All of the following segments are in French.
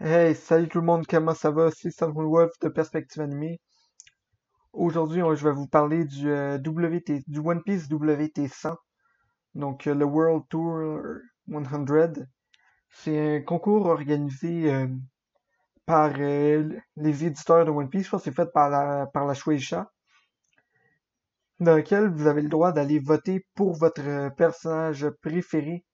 Hey, salut tout le monde, comment ça va? C'est Samuel Wolf de Perspective Animée. Aujourd'hui, je vais vous parler du One Piece WT100, donc le World Tour 100. C'est un concours organisé par les éditeurs de One Piece. Je pense que c'est fait par la Shueisha, dans lequel vous avez le droit d'aller voter pour votre personnage préféré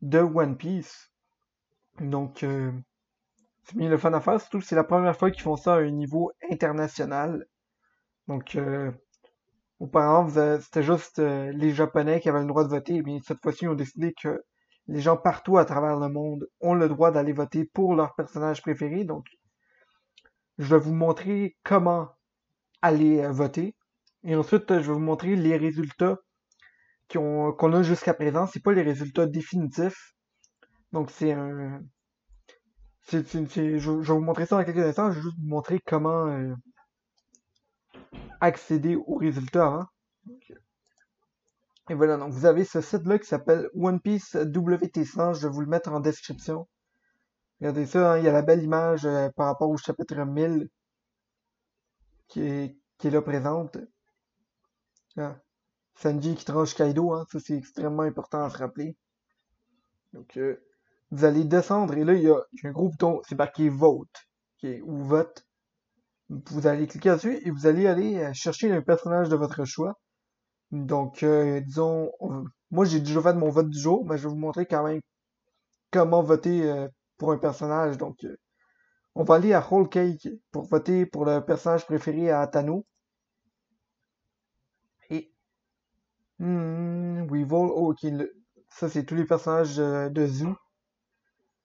de One Piece. Donc, c'est bien le fun à faire, surtout que c'est la première fois qu'ils font ça à un niveau international. Donc, auparavant, c'était juste les Japonais qui avaient le droit de voter. Et bien, cette fois-ci, ils ont décidé que les gens partout à travers le monde ont le droit d'aller voter pour leur personnage préféré. Donc, je vais vous montrer comment aller voter. Et ensuite, je vais vous montrer les résultats qu'on a jusqu'à présent. C'est pas les résultats définitifs. Donc, je vais vous montrer ça dans quelques instants. Je vais juste vous montrer comment accéder aux résultats avant. Et voilà, donc vous avez ce site-là qui s'appelle One Piece WT100. Je vais vous le mettre en description. Regardez ça, hein, il y a la belle image par rapport au chapitre 1000 qui est là présente. Ah, Sanji qui tranche Kaido, hein, ça c'est extrêmement important à se rappeler. Donc vous allez descendre et là il y a un gros bouton, c'est marqué Vote, ou Vote. Vous allez cliquer dessus et vous allez aller chercher un personnage de votre choix. Donc disons, moi j'ai déjà fait mon vote du jour, mais je vais vous montrer quand même comment voter pour un personnage. Donc, on va aller à Whole Cake pour voter pour le personnage préféré à Tano. Et Weevil, oh, ok, ça c'est tous les personnages de Zoo.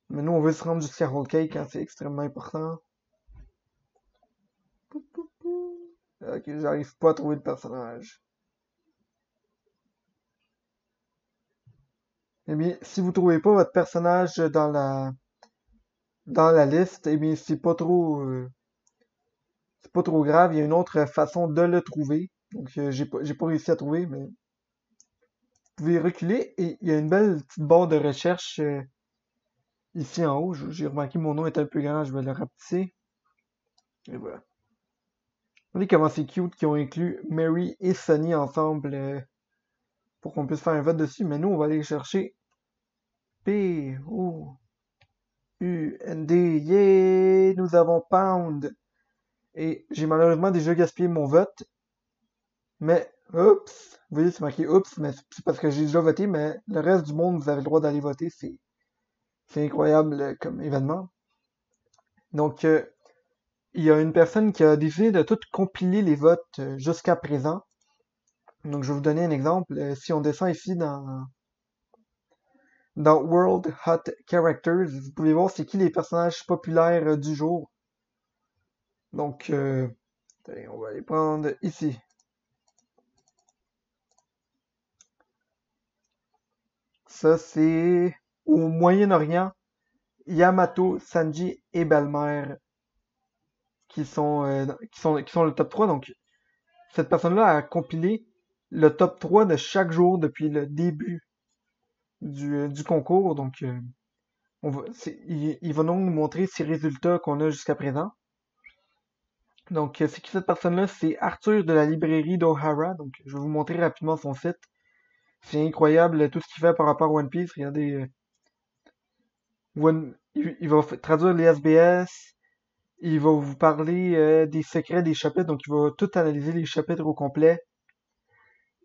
Mais nous, on veut se rendre jusqu'à Whole Cake, hein, c'est extrêmement important. Ok, j'arrive pas à trouver le personnage. Eh bien, si vous trouvez pas votre personnage dans la liste, eh bien, c'est pas trop grave. Il y a une autre façon de le trouver. Donc, j'ai pas réussi à trouver, mais vous pouvez reculer et il y a une belle petite barre de recherche ici en haut. J'ai remarqué que mon nom est un peu grand, je vais le rapetisser. Et voilà. Regardez comment c'est cute qu'ils ont inclus Mary et Sunny ensemble pour qu'on puisse faire un vote dessus. Mais nous, on va aller chercher P-O-U-N-D. Yeah! Nous avons Pound. Et j'ai malheureusement déjà gaspillé mon vote. Mais, oups! Vous voyez, c'est marqué oups, mais c'est parce que j'ai déjà voté. Mais le reste du monde, vous avez le droit d'aller voter. C'est incroyable comme événement. Donc, il y a une personne qui a décidé de tout compiler les votes jusqu'à présent. Donc, je vais vous donner un exemple. Si on descend ici dans World Hot Characters, vous pouvez voir c'est qui les personnages populaires du jour. Donc, allez, on va les prendre ici. Ça, c'est au Moyen-Orient, Yamato, Sanji et Belmer qui sont le top 3. Donc, cette personne-là a compilé le top 3 de chaque jour depuis le début du concours. Donc, il va donc nous montrer ses résultats qu'on a jusqu'à présent. Donc, c'est qui cette personne-là? C'est Arthur de la librairie d'Ohara. Donc, je vais vous montrer rapidement son site. C'est incroyable tout ce qu'il fait par rapport à One Piece. Regardez, il va traduire les SBS. Il va vous parler des secrets des chapitres. Donc, il va tout analyser les chapitres au complet.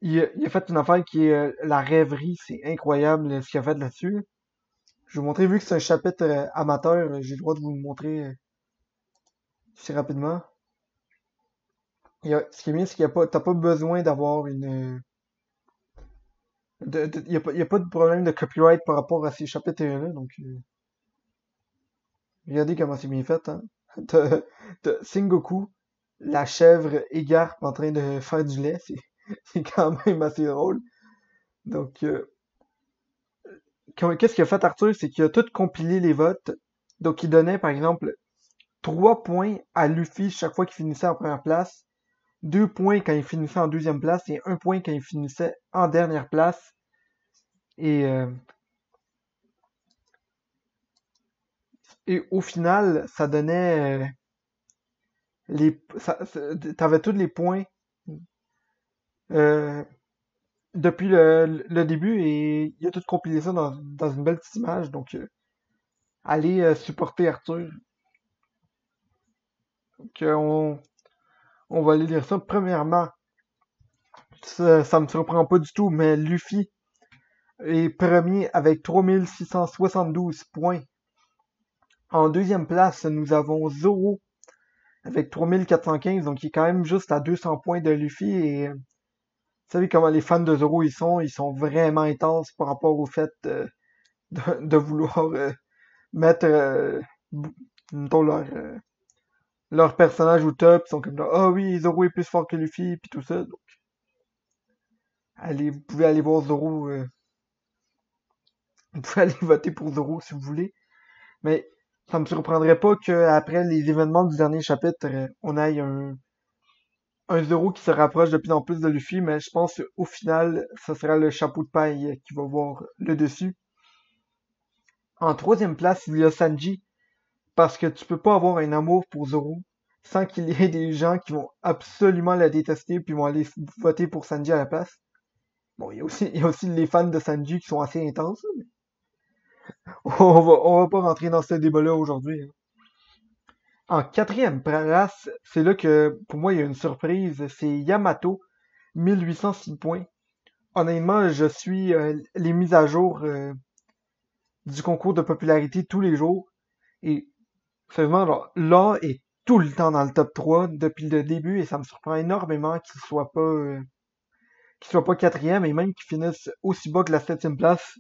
Il a fait une affaire qui est la rêverie. C'est incroyable ce qu'il a fait là-dessus. Je vais vous montrer, vu que c'est un chapitre amateur, j'ai le droit de vous le montrer assez rapidement. Ce qui est bien, c'est qu'il y a pas, t'as pas besoin d'avoir il y a pas de problème de copyright par rapport à ces chapitres-là, donc regardez comment c'est bien fait, hein. T'as Sengoku, la chèvre égarpe en train de faire du lait, c'est quand même assez drôle. Donc, qu'est-ce qu'il a fait Arthur, c'est qu'il a tout compilé les votes. Donc, il donnait, par exemple, 3 points à Luffy chaque fois qu'il finissait en première place, 2 points quand il finissait en deuxième place et 1 point quand il finissait en dernière place. Et Et au final, ça donnait t'avais tous les points euh, depuis le début et il a tout compilé ça dans une belle petite image. Donc, allez supporter Arthur. Donc, on va aller lire ça. Premièrement, ça me surprend pas du tout, mais Luffy est premier avec 3672 points. En deuxième place, nous avons Zoro avec 3415, donc il est quand même juste à 200 points de Luffy. Et vous savez comment les fans de Zoro ils sont vraiment intenses par rapport au fait de vouloir mettre mettons leur personnage au top. Ils sont comme là, ah oui, Zoro est plus fort que Luffy, puis tout ça. Donc, allez, vous pouvez aller voir Zoro, vous pouvez aller voter pour Zoro si vous voulez. Mais ça me surprendrait pas qu'après les événements du dernier chapitre, on aille un Zoro qui se rapproche de plus en plus de Luffy, mais je pense qu'au final, ce sera le chapeau de paille qui va voir le dessus. En troisième place, il y a Sanji, parce que tu peux pas avoir un amour pour Zoro sans qu'il y ait des gens qui vont absolument la détester puis vont aller voter pour Sanji à la place. Bon, il y a aussi les fans de Sanji qui sont assez intenses, mais on va pas rentrer dans ce débat-là aujourd'hui, hein. En quatrième place, c'est là que, pour moi, il y a une surprise. C'est Yamato, 1806 points. Honnêtement, je suis les mises à jour du concours de popularité tous les jours. Et sérieusement, genre, là est tout le temps dans le top 3 depuis le début et ça me surprend énormément qu'il soit pas quatrième et même qu'il finisse aussi bas que la septième place.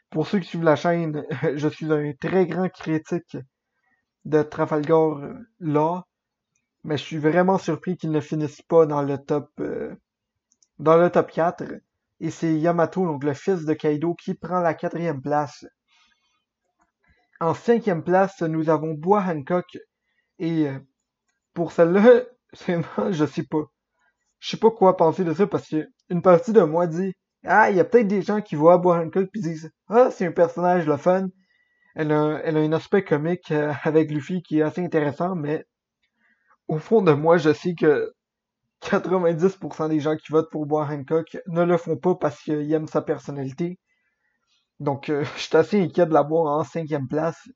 Pour ceux qui suivent la chaîne, je suis un très grand critique de Trafalgar là, mais je suis vraiment surpris qu'il ne finisse pas dans le top 4. Et c'est Yamato, donc le fils de Kaido, qui prend la quatrième place. En cinquième place, nous avons Bois Hancock. Et pour celle-là, vraiment, je sais pas. Je sais pas quoi penser de ça parce que une partie de moi dit ah, il y a peut-être des gens qui voient Bois Hancock puis disent ah, c'est un personnage le fun. Elle a un aspect comique avec Luffy qui est assez intéressant, mais au fond de moi, je sais que 90% des gens qui votent pour Bois Hancock ne le font pas parce qu'ils aiment sa personnalité. Donc, je suis assez inquiet de la voir en cinquième place.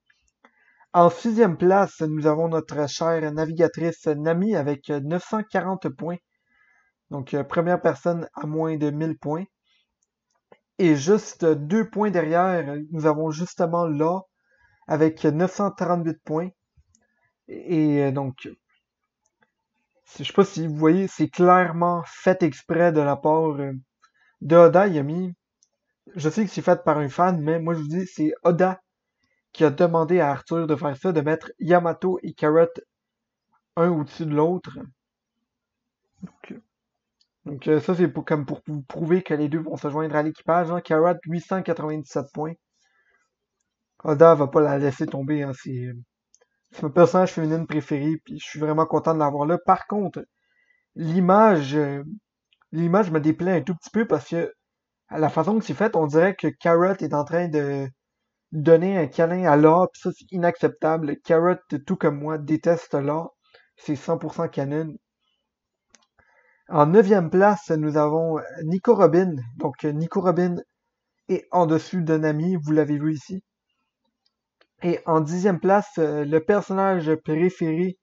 En sixième place, nous avons notre chère navigatrice Nami avec 940 points. Donc, première personne à moins de 1000 points. Et juste 2 points derrière, nous avons justement là avec 938 points. Et donc, je sais pas si vous voyez, c'est clairement fait exprès de la part de Oda. Je sais que c'est fait par un fan, mais moi je vous dis, c'est Oda qui a demandé à Arthur de faire ça, de mettre Yamato et Carrot un au-dessus de l'autre. Donc, ça, c'est comme pour vous prouver que les deux vont se joindre à l'équipage, hein. Carrot, 897 points. Oda va pas la laisser tomber, hein. C'est mon personnage féminine préféré, puis je suis vraiment content de l'avoir là. Par contre, l'image, euh, l'image me déplaît un tout petit peu parce que à la façon que c'est fait, on dirait que Carrot est en train de donner un câlin à Law, pis ça c'est inacceptable. Carrot, tout comme moi, déteste Law. C'est 100% canon. En neuvième place, nous avons Nico Robin. Donc Nico Robin est en dessus de Nami, vous l'avez vu ici. Et en dixième place, le personnage préféré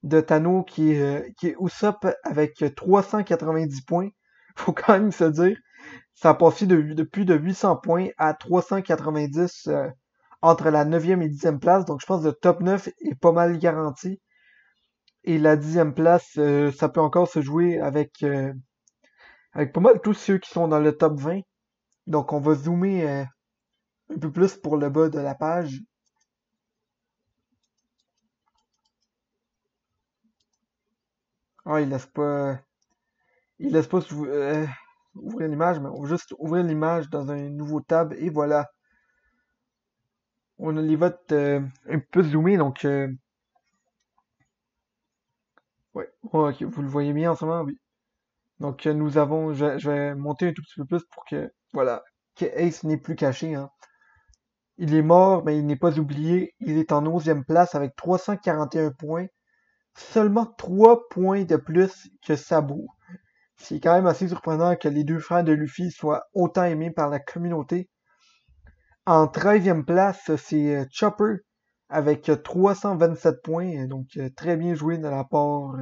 de Tano qui est Usopp avec 390 points. Faut quand même se dire, ça a passé de plus de 800 points à 390 entre la 9e et 10e place. Donc je pense que le top 9 est pas mal garanti. Et la 10e place, ça peut encore se jouer avec pas mal tous ceux qui sont dans le top 20. Donc on va zoomer un peu plus pour le bas de la page. Ah, il laisse pas ouvrir l'image, mais on va juste ouvrir l'image dans un nouveau tab et voilà. On a les votes un peu zoomés, donc ouais. Oh, ok, vous le voyez bien en ce moment, oui. Donc nous avons, je vais monter un tout petit peu plus pour que voilà, que Ace n'est plus caché, hein. Il est mort, mais il n'est pas oublié. Il est en 11e place avec 341 points. Seulement 3 points de plus que Sabu. C'est quand même assez surprenant que les deux frères de Luffy soient autant aimés par la communauté. En 13e place, c'est Chopper avec 327 points. Donc très bien joué de la part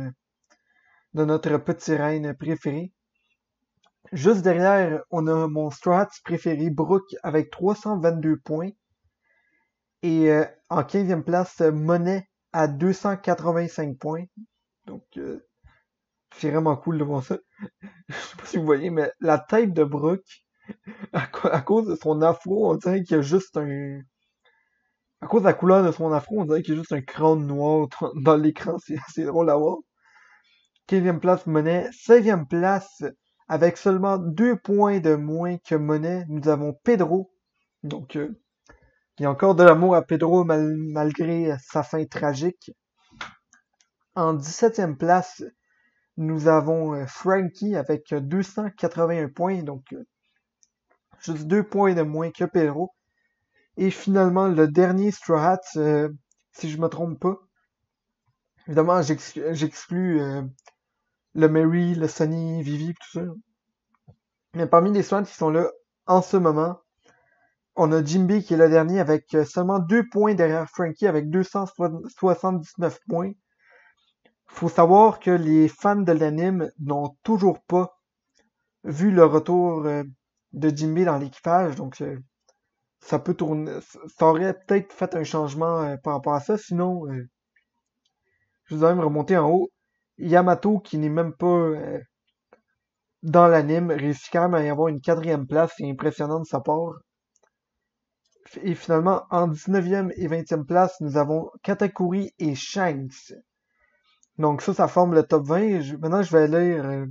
de notre petit reine préféré. Juste derrière, on a mon Straw Hats préféré, Brook, avec 322 points. Et en 15e place, Monet à 285 points. Donc, c'est vraiment cool de voir ça. Je sais pas si vous voyez, mais la tête de Brook, à cause de son afro, on dirait qu'il y a juste un... À cause de la couleur de son afro, on dirait qu'il y a juste un crâne noir dans l'écran. C'est assez drôle à voir. 15e place, Monet. 16e place, avec seulement 2 points de moins que Monet, nous avons Pedro. Donc, il y a encore de l'amour à Pedro malgré sa fin tragique. En 17e place, nous avons Frankie avec 281 points, donc juste 2 points de moins que Pedro. Et finalement, le dernier Straw Hats, si je me trompe pas. Évidemment, j'exclus le Mary, le Sunny, Vivi, tout ça. Mais parmi les Straw Hats qui sont là en ce moment, on a Jimby qui est le dernier avec seulement 2 points derrière Frankie avec 279 points. Faut savoir que les fans de l'anime n'ont toujours pas vu le retour de Jimby dans l'équipage, donc ça peut tourner, ça aurait peut-être fait un changement par rapport à ça, sinon je vous ai même remonté en haut. Yamato, qui n'est même pas dans l'anime, réussit quand même à y avoir une 4e place, c'est impressionnant de sa part. Et finalement, en 19e et 20e place, nous avons Katakuri et Shanks. Donc ça forme le top 20. Maintenant, je vais lire...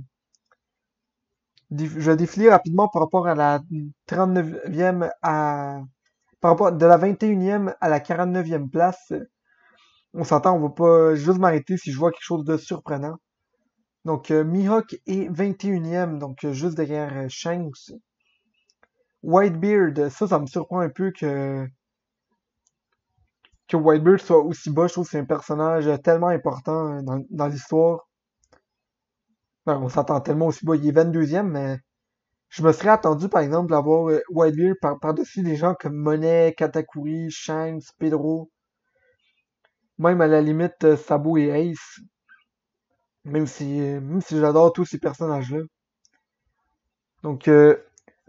je vais défiler rapidement par rapport à la 39e par rapport de la 21e à la 49e place. On s'entend, on va pas juste m'arrêter si je vois quelque chose de surprenant. Donc, Mihawk est 21e, donc juste derrière Shanks. Whitebeard, ça me surprend un peu que Whitebeard soit aussi bas. Je trouve que c'est un personnage tellement important dans l'histoire. Ben, on s'entend tellement aussi bas. Il est 22e, mais je me serais attendu, par exemple, d'avoir Whitebeard par-dessus des gens comme Monet, Katakuri, Shanks, Pedro. Même à la limite, Sabo et Ace. Même si j'adore tous ces personnages-là. Donc,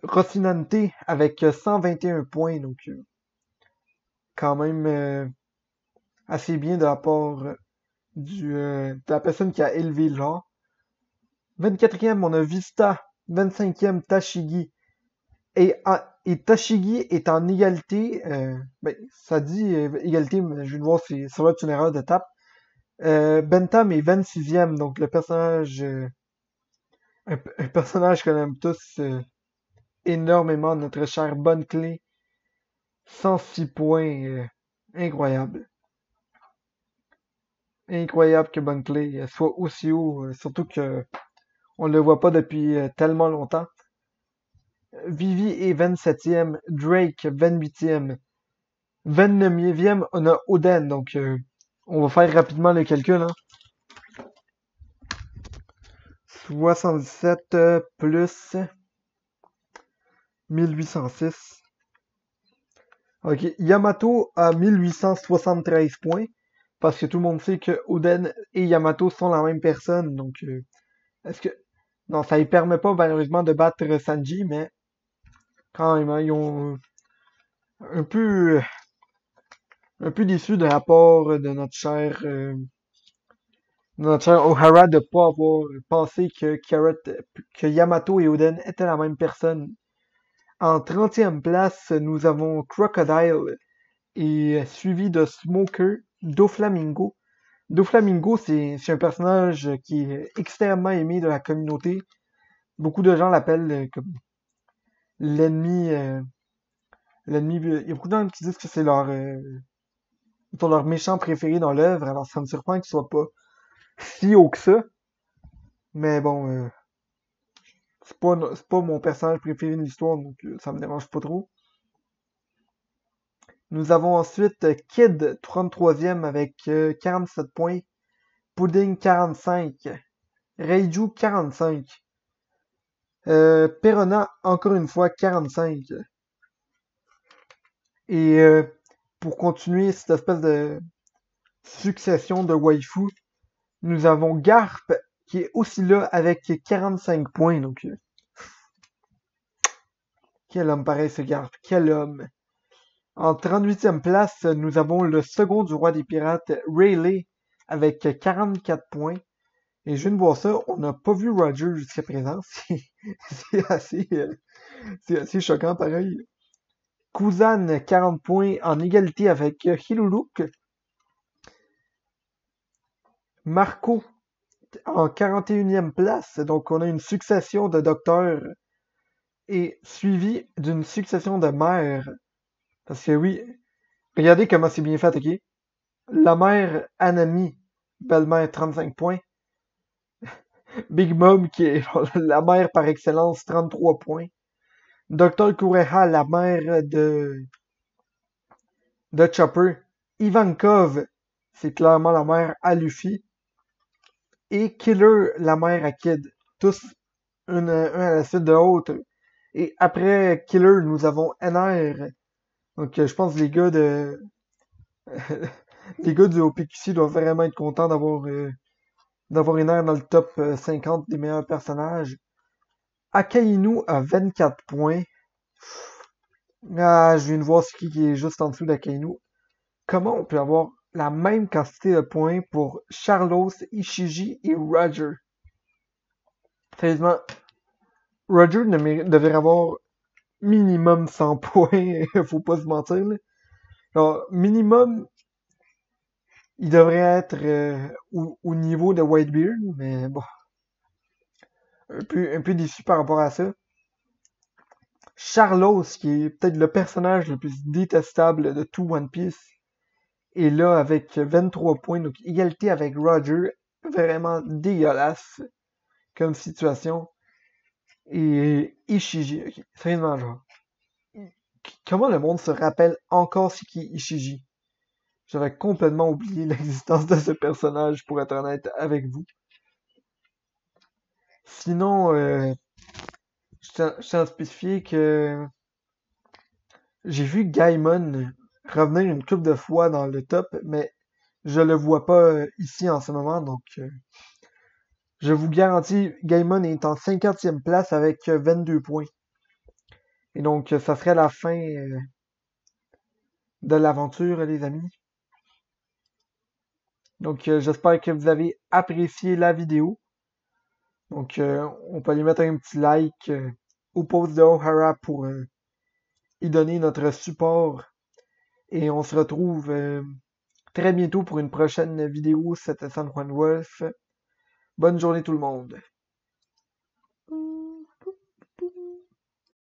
Rocinante avec 121 points. Donc, quand même assez bien de la part de la personne qui a élevé l'art. 24e, on a Vista. 25e, Tashigi. Et Tashigi est en égalité. Ben, ça dit égalité, mais je vais voir si ça va être une erreur de tape. Bentham est 26e, donc le personnage. Un personnage qu'on aime tous énormément, notre cher Bonne Clé. 106 points. Incroyable. Incroyable que Bonne Clé soit aussi haut, surtout que on le voit pas depuis tellement longtemps. Vivi est 27e, Drake 28e, 29e, on a Oden, donc on va faire rapidement le calcul. Hein. 77 plus 1806. Ok, Yamato a 1873 points, parce que tout le monde sait que Oden et Yamato sont la même personne, donc est-ce que... Non, ça ne permet pas malheureusement de battre Sanji, mais quand même, hein, ils ont un peu, un peu déçu de la part de notre cher O'Hara de pas avoir pensé que Yamato et Oden étaient la même personne. En 30e place, nous avons Crocodile et suivi de Smoker, Doflamingo. Doflamingo, c'est un personnage qui est extrêmement aimé de la communauté. Beaucoup de gens l'appellent comme l'ennemi. L'ennemi. Il y a beaucoup de gens qui disent que c'est leur méchant préféré dans l'œuvre, alors ça me surprend qu'il soit pas si haut que ça. Mais bon, c'est pas mon personnage préféré de l'histoire, donc ça me dérange pas trop. Nous avons ensuite Kid, 33e avec 47 points. Pudding, 45. Reiju, 45. Perona, encore une fois, 45. Et pour continuer cette espèce de succession de waifu, nous avons Garp, qui est aussi là avec 45 points. Donc, quel homme pareil ce Garp, quel homme. En 38e place, nous avons le second du roi des pirates, Rayleigh, avec 44 points. Et je viens de voir ça, on n'a pas vu Roger jusqu'à présent. C'est assez choquant pareil. Kuzan, 40 points en égalité avec Hiluluk. Marco, en 41e place. Donc, on a une succession de docteurs et suivi d'une succession de mères. Parce que oui, regardez comment c'est bien fait, ok? La mère Anami, belle-mère, 35 points. Big Mom, qui est la mère par excellence, 33 points. Dr. Kureha, la mère de Chopper. Ivankov, c'est clairement la mère à Luffy. Et Killer, la mère à Kid. Tous un à la suite de l'autre. Et après Killer, nous avons NR. Donc je pense que les gars de les gars du OPQC doivent vraiment être contents d'avoir NR dans le top 50 des meilleurs personnages. Akainu a 24 points. Ah, je viens de voir ce qui est juste en dessous d'Akainu. Comment on peut avoir la même quantité de points pour Charlos, Ishiji et Roger? Sérieusement, Roger devrait avoir minimum 100 points, faut pas se mentir. Là. Alors, minimum, il devrait être au niveau de Whitebeard, mais bon, un peu déçu par rapport à ça. Charlos, qui est peut-être le personnage le plus détestable de tout One Piece, est là avec 23 points, donc égalité avec Roger, vraiment dégueulasse comme situation. Et Ishiji, ok, sérieusement, genre, comment le monde se rappelle encore ce qui est Ishiji? J'avais complètement oublié l'existence de ce personnage, pour être honnête avec vous. Sinon, je tiens à spécifier que j'ai vu Gaimon revenir une couple de fois dans le top, mais je le vois pas ici en ce moment, donc je vous garantis, Gaimon est en 50e place avec 22 points. Et donc, ça serait la fin de l'aventure, les amis. Donc, j'espère que vous avez apprécié la vidéo. Donc, on peut aller mettre un petit like au post de O'Hara pour y donner notre support. Et on se retrouve très bientôt pour une prochaine vidéo. C'était San Juan Wolf. Bonne journée tout le monde.